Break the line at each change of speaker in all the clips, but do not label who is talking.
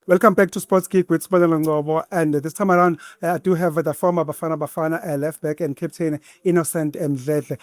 Welcome back to Sports Geek with Sibonelo Ngobo. And this time around, I do have the former Bafana left back and captain Innocent Mdledle.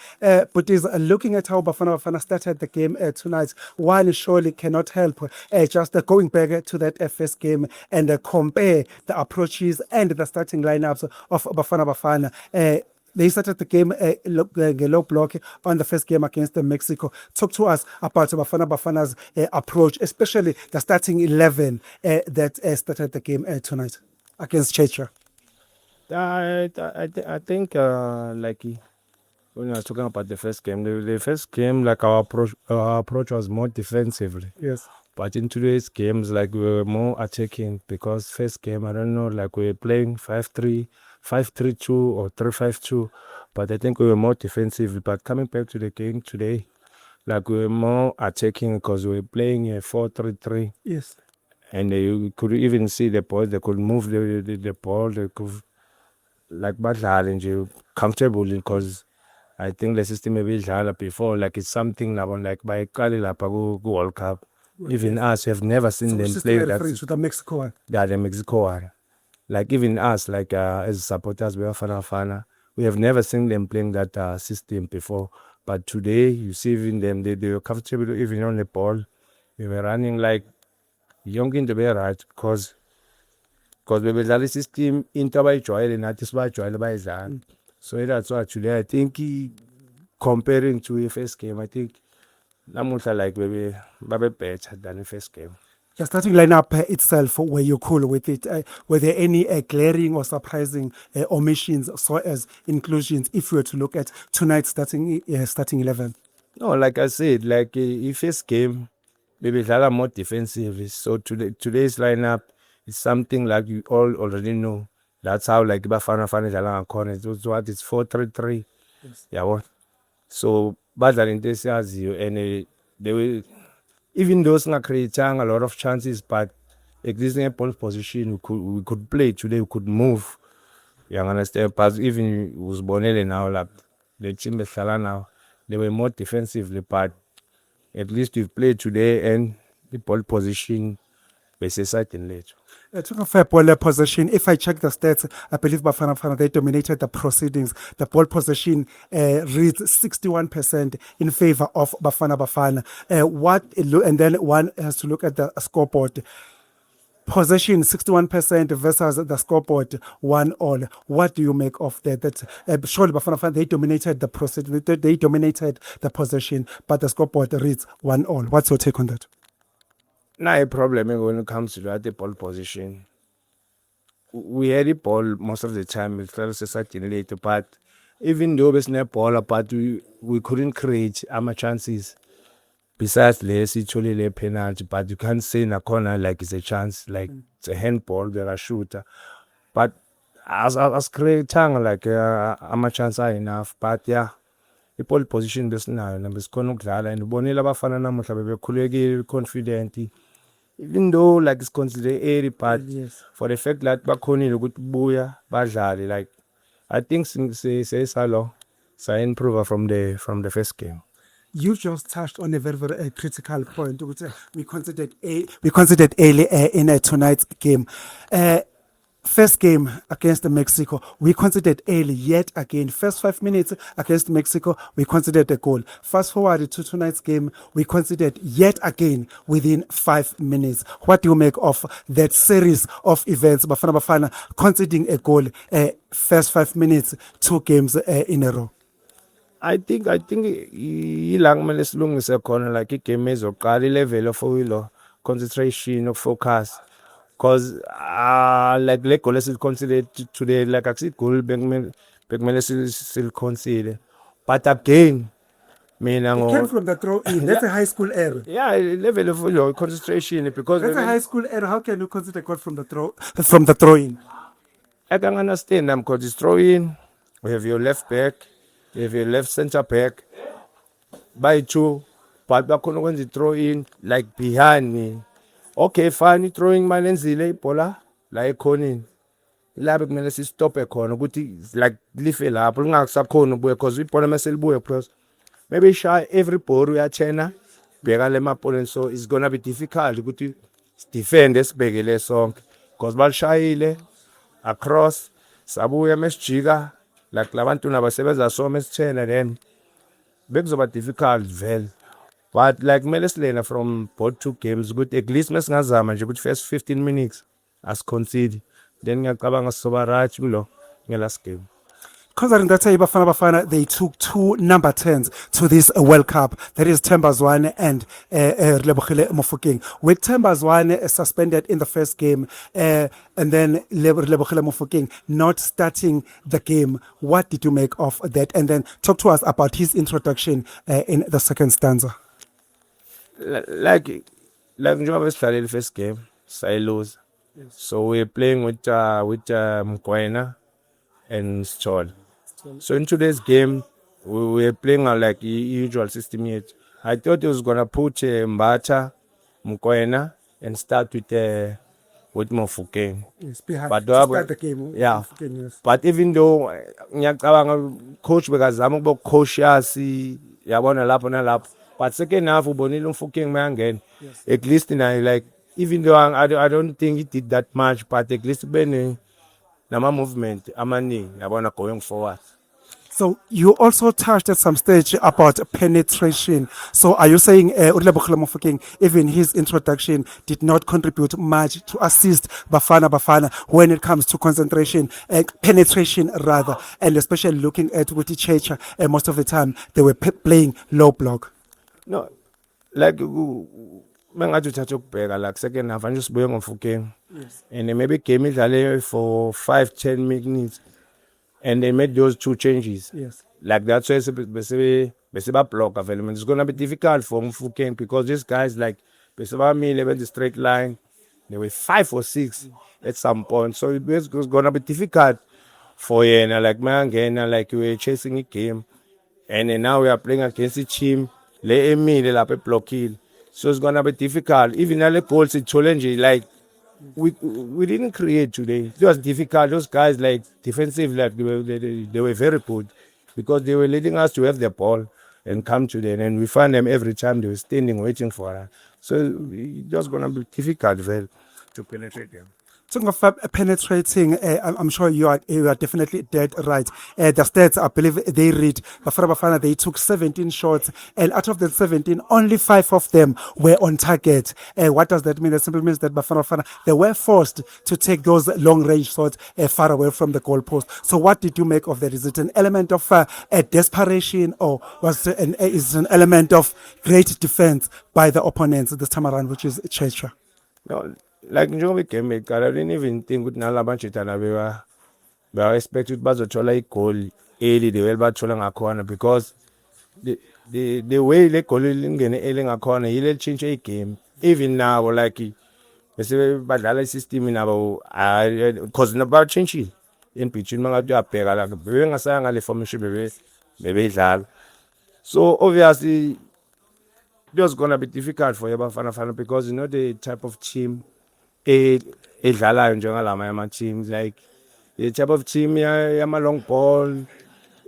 But is looking at how Bafana started the game tonight, one surely cannot help just going back to that first game and compare the approaches and the starting lineups of Bafana. They started the game low block on the first game against Mexico. Talk to us about Bafana's approach, especially the starting 11 that started the game tonight against Czechia.
I think when I was talking about the first game, the first game, like our approach was more defensively.
Yes.
But in today's games, like we were more attacking because first game, I don't know, like we were playing 5-3, 5-3-2 or 3-5-2. But I think we were more defensive. But coming back to the game today, like we were more attacking because we were playing a 4-3-3.
Yes.
And you could even see the boys, they could move the ball, they could like badlale nje comfortable because I think the system ebidlala before, like it's something now like bayiqale lapha ku World Cup. Even us, we have never seen
So
them
system
play
referring
that.
to the Mexico one.
Yeah, the Mexico one. Like even us, like as supporters, we are Bafana. We have never seen them playing that system before. But today, you see even them, they were comfortable even on the ball. We were running like young into be right because bebedlala isystem into abayijwayele nathi sibajwayele bayidlala. So that's why today I think comparing to the first game, I think namuhla like babe better than the first game.
The starting lineup itself, were you cool with it? Were there any glaring or surprising omissions, so as inclusions, if you were to look at tonight's starting 11?
No, like I said, like the first game, bebedlala more defensively. So today's lineup is something like you all already know. That's how like Bafana idlala ngakhona. It's what it's 4-3-3.
Yes.
Yeah, what? So badlala into esiyaziyo and they will, even though singa-creatang a lot of chances, but at least in a ball position we could play today, we could move. You understand? But even uzibonele now, like the team behlala now, they were more defensively, but at least we've played today and the ball position besesayidini lethu.
Talking of fair ball possession, if I check the stats, I believe Bafana they dominated the proceedings. The ball possession reads 61% in favor of Bafana. And then one has to look at the scoreboard. Possession 61% versus the scoreboard 1-1. What do you make of that? That surely Bafana they dominated the proceedings, they dominated the possession, but the scoreboard reads 1-1. What's your take on that?
Now a problem when it comes to that the ball position. We had the ball most of the time, it's society later, but even though there's no ball, but we couldn't create our chances. Besides less, it's only a penalty, but you can't say in a corner like it's a chance, like it's a handball, they're a shooter. But as creating like our chance are enough, but yeah. The pole position besinayo nabesikhona ukudlala and ubonile abafana namuhla bebekhulekile confident, even though like it's considered early, but
Yes.
for the fact that bakhonile ukuthi buya badlale, like I think say salo sa improve from the first game.
You just touched on a very critical point, which we considered early in tonight's game. First game against Mexico, we considered early yet again. First 5 minutes against Mexico, we considered a goal. Fast forward to tonight's game, we considered yet again within 5 minutes. What do you make of that series of events? Bafana conceding a goal, first 5 minutes, 2 games in a row.
I think ilang kumele silungise khona like igame ezoqala ilevel of concentration of focus. Because like le goal considered today, like akusithi goal bekumele siliconside. But again, mina
It came from the throw in. That's a high school error.
yeah, level of concentration because
That's a high school error. How can you consider a goal from the throw in?
I can understand them because it's throw in. We have your left back, you have your left center back, by two, but bakhona ukwenza throw in like behind me. Okay, fine, throwing manje enzile ibhola la ekhoneni. Lapho kumele sistope khona ukuthi like life lapho lingakusakhona ubuye because ibhola mase libuye because maybe shy every ball uyachena bheka le mapoleni, so it's gonna be difficult ukuthi defend esibhekele sonke because balishayile across sabuya mesijika like labantu nabasebenza so mesithena then bekuzoba difficult vele. But like kumele silena from both two games ukuthi at least mesingazama nje ukuthi first 15 minutes asiconcede then ngiyacabanga sizoba right kulo ngelast game.
Considering that Bafana Bafana, they took two number 10s to this World Cup. That is Thembazwane and Relebohile Mofokeng. With Thembazwane suspended in the first game and then Relebohile Mofokeng not starting the game, what did you make of that? And then talk to us about his introduction in the second stanza.
Like njengoba sidlale the first game sayilose. So we're playing with Mokoena and Sithole. So in today's game, we were playing like the usual system yet. I thought it was gonna put Mbata, Mokoena, and start with Mofokeng.
Yes, behind.
But
To start the game.
yeah.
Mofokeng, yes.
But even though ngiyacabanga coach bekazama ukuba cautious yabona lapho nalapho. But second half ubonile Mofokeng mayangena. At least like even though I don't think he did that much, but at least bene nama movement amaningi yabona going forward.
So you also touched at some stage about penetration. So are you saying Relebohile Mofokeng, even his introduction did not contribute much to assist Bafana when it comes to concentration, penetration rather, and especially looking at Wuti Checha, most of the time they were playing low block.
No, like mengathi uthatha ukubheka like second half anje sibuye ngoMofokeng. And then maybe game idlale for 5-10 minutes and they made those two changes.
Yes.
Like that's why besiba block available. It's gonna be difficult for Mofokeng because these guys like besiba mile went the straight line. They were 5 or 6 at some point. So it was gonna be difficult for Yena like Mangena, like we were chasing a game. And then now we are playing against the team. Le Emile la pe blockil. So it's gonna be difficult. Even the goals it's challenging like we didn't create today. It was difficult. Those guys like defensive, like they were very good because they were leading us to have the ball and come to them, and we find them every time they were standing waiting for us. So it was gonna be difficult, well, to penetrate them.
Talking of penetrating, I'm sure you are definitely dead right. The stats, I believe they read Bafana Bafana, they took 17 shots, and out of the 17, only 5 of them were on target. What does that mean? That simply means that Bafana Bafana, they were forced to take those long range shots far away from the goalpost. So what did you make of that? Is it an element of desperation, or is it an element of great defense by the opponents this time around, which is Checha?
No, like njengoba game iqala, I didn't even think ukuthi nalabantshitana bewa expect ukuthi bazothola igoli early the way bathola ngakhona because the way le goal lingene early ngakhona yile change igame. Even now like bese badlala isystem nabo because naba change in between mangathi uyabheka la bebengasaya ngale formation bebedlala. So obviously it was gonna be difficult for Bafana because you know the type of team edlalayo njengalama yama teams, like the type of team yama long ball,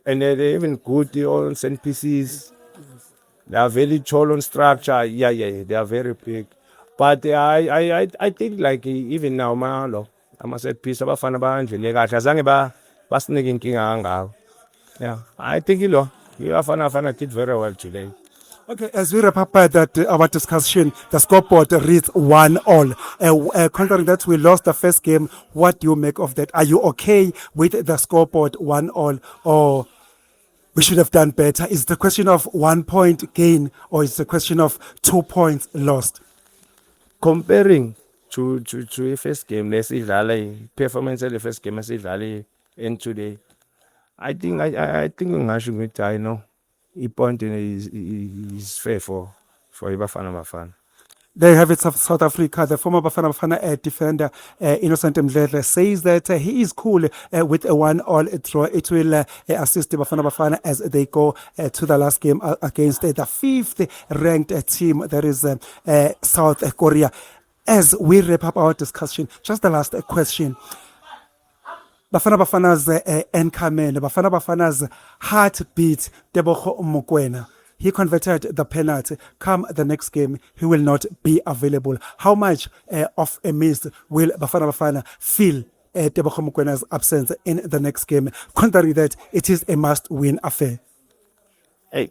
and they're even good on set pieces. They are very tall on structure. Yeah, they are very big. But I think like even now malo ama set piece abafana bandlile kahle azange basinike inkinga kangako. Yeah, I think Bafana did very well today.
Okay, as we wrap up our discussion, the scoreboard reads 1-1. Considering that we lost the first game, what do you make of that? Are you okay with the scoreboard 1-1, or we should have done better? Is the question of 1 point gain, or is the question of 2 points lost?
Comparing to the first game, let's see performance of the first game, let's see in today. I think I know. The point is fair for Bafana.
There you have it, South Africa. The former Bafana defender, Innocent Mdledle, says that he is cool with a 1-1 draw. It will assist the Bafana as they go to the last game against the 5th ranked team, that is South Korea. As we wrap up our discussion, just the last question. Bafana's Nkamene, Bafana's heartbeat, Tebogo Mokoena. he converted the penalty. Come the next game, he will not be available. How much of a miss will Bafana Bafana feel Tebogo Mokwena's absence in the next game, considering that it is a must-win affair?
Hey,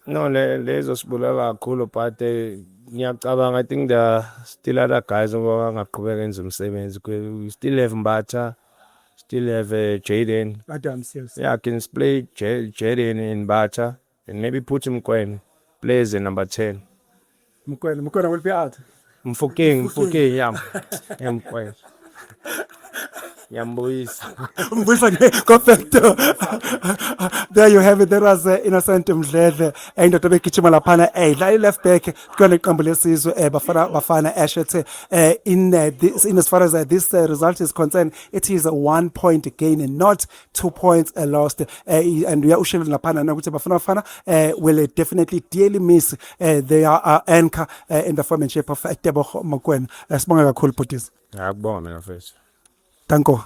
no, lezo sibulala kakhulu but ngiyacabanga I think there are still other guys abangaqhubeka enze umsebenzi. We still have Mbatha, still have Jaden.
Adams, yes.
Yeah, I can play Jaden and Mbatha and maybe put him Mkwena plays in number 10.
Mokwena will be out.
Mfokeng, yeah. Yeah, Mkwena. Yamboyisa.
Perfecto. There you have it. There was Innocent Mdledle and Dr. Bekitshima laphana left back kule qembu lesizwe Bafana Ashet in this, in as far as this result is concerned, it is a 1 point gain and not 2 points lost, and we are ushilo laphana na ukuthi Bafana will definitely dearly miss their anchor in the form and shape of Tebogo Mokwena. Sibonga kakhulu Bhutis.
Ngiyakubonga mina mfethu.
Danko.